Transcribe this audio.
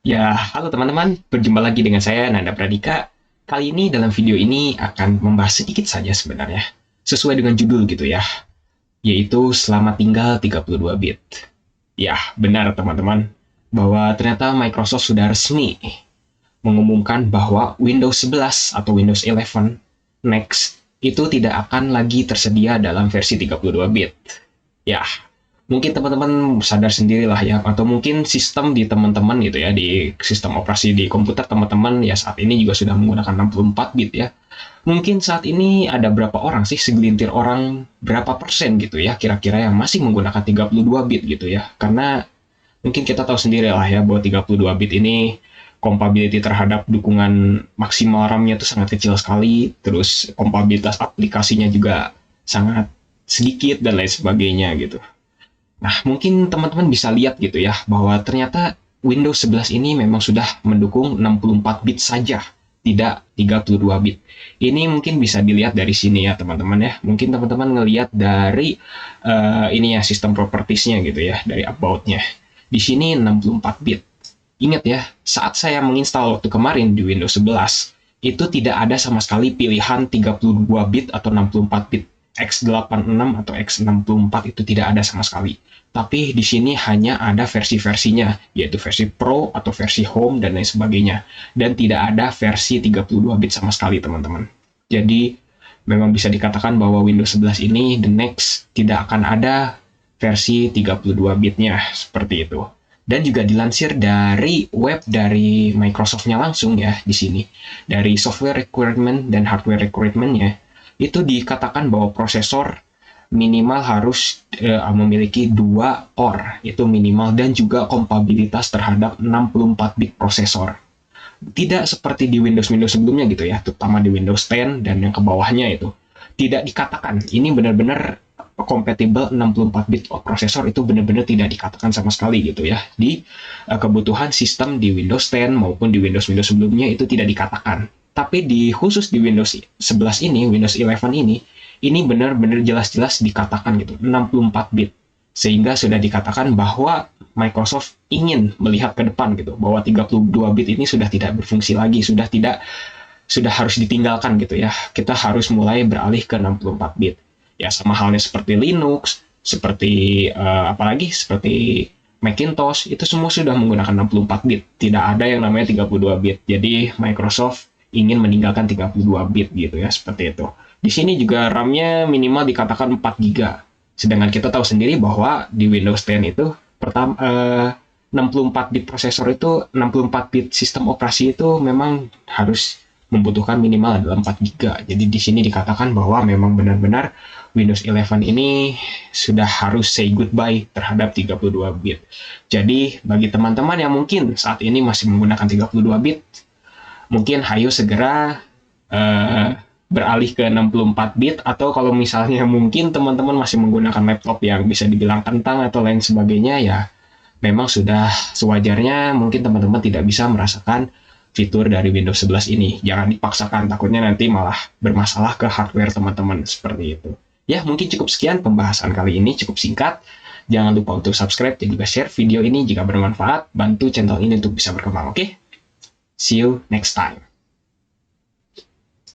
Ya, halo teman-teman, berjumpa lagi dengan saya Nanda Pradika. Kali ini dalam video ini akan membahas sedikit saja sebenarnya, sesuai dengan judul gitu ya, yaitu Selamat Tinggal 32 Bit. Ya, benar teman-teman, bahwa ternyata Microsoft sudah resmi mengumumkan bahwa Windows 11 atau Windows 11 Next itu tidak akan lagi tersedia dalam versi 32 bit. Ya, mungkin teman-teman sadar sendirilah ya, atau mungkin sistem di teman-teman gitu ya, di sistem operasi di komputer teman-teman ya saat ini juga sudah menggunakan 64 bit ya. Mungkin saat ini ada berapa orang sih, segelintir orang, berapa persen gitu ya kira-kira yang masih menggunakan 32 bit gitu ya. Karena mungkin kita tahu sendiri lah ya bahwa 32 bit ini compatibility terhadap dukungan maksimal RAM-nya itu sangat kecil sekali, terus kompatibilitas aplikasinya juga sangat sedikit dan lain sebagainya gitu. Nah, mungkin teman-teman bisa lihat gitu ya, bahwa ternyata Windows 11 ini memang sudah mendukung 64 bit saja, tidak 32 bit. Ini mungkin bisa dilihat dari sini ya teman-teman ya. Mungkin teman-teman ngelihat dari ini ya, sistem propertiesnya gitu ya, dari about-nya. Di sini 64 bit. Ingat ya, saat saya menginstal waktu kemarin di Windows 11, itu tidak ada sama sekali pilihan 32 bit atau 64 bit. X86 atau X64 itu tidak ada sama sekali. Tapi di sini hanya ada versi-versinya, yaitu versi Pro atau versi Home dan lain sebagainya. Dan tidak ada versi 32 bit sama sekali, teman-teman. Jadi, memang bisa dikatakan bahwa Windows 11 ini, the next, tidak akan ada versi 32 bitnya, seperti itu. Dan juga dilansir dari web dari Microsoft-nya langsung ya, di sini. Dari software requirement dan hardware requirement-nya, itu dikatakan bahwa prosesor minimal harus memiliki 2 core, itu minimal, dan juga kompatibilitas terhadap 64 bit prosesor. Tidak seperti di Windows sebelumnya gitu ya, terutama di Windows 10 dan yang ke bawahnya itu. Tidak dikatakan, ini benar-benar compatible 64 bit prosesor, itu benar-benar tidak dikatakan sama sekali gitu ya. Di kebutuhan sistem di Windows 10 maupun di Windows sebelumnya itu tidak dikatakan. Tapi khusus di Windows 11 ini, Windows 11 ini benar-benar jelas-jelas dikatakan gitu, 64 bit. Sehingga sudah dikatakan bahwa Microsoft ingin melihat ke depan gitu, bahwa 32 bit ini sudah tidak berfungsi lagi, sudah harus ditinggalkan gitu ya. Kita harus mulai beralih ke 64 bit. Ya sama halnya seperti Linux, seperti apalagi seperti Macintosh, itu semua sudah menggunakan 64 bit. Tidak ada yang namanya 32 bit. Jadi Microsoft ingin meninggalkan 32 bit gitu ya, seperti itu. Di sini juga RAM-nya minimal dikatakan 4 GB. Sedangkan kita tahu sendiri bahwa di Windows 10 itu pertama 64 bit prosesor itu, 64 bit sistem operasi itu memang harus membutuhkan minimal adalah 4 GB. Jadi di sini dikatakan bahwa memang benar-benar Windows 11 ini sudah harus say goodbye terhadap 32 bit. Jadi bagi teman-teman yang mungkin saat ini masih menggunakan 32 bit, mungkin hayo segera uh, beralih ke 64 bit, atau kalau misalnya mungkin teman-teman masih menggunakan laptop yang bisa dibilang kentang atau lain sebagainya, ya memang sudah sewajarnya mungkin teman-teman tidak bisa merasakan fitur dari Windows 11 ini. Jangan dipaksakan, takutnya nanti malah bermasalah ke hardware teman-teman, seperti itu. Ya, mungkin cukup sekian pembahasan kali ini, cukup singkat. Jangan lupa untuk subscribe dan juga share video ini jika bermanfaat. Bantu channel ini untuk bisa berkembang, oke? See you next time.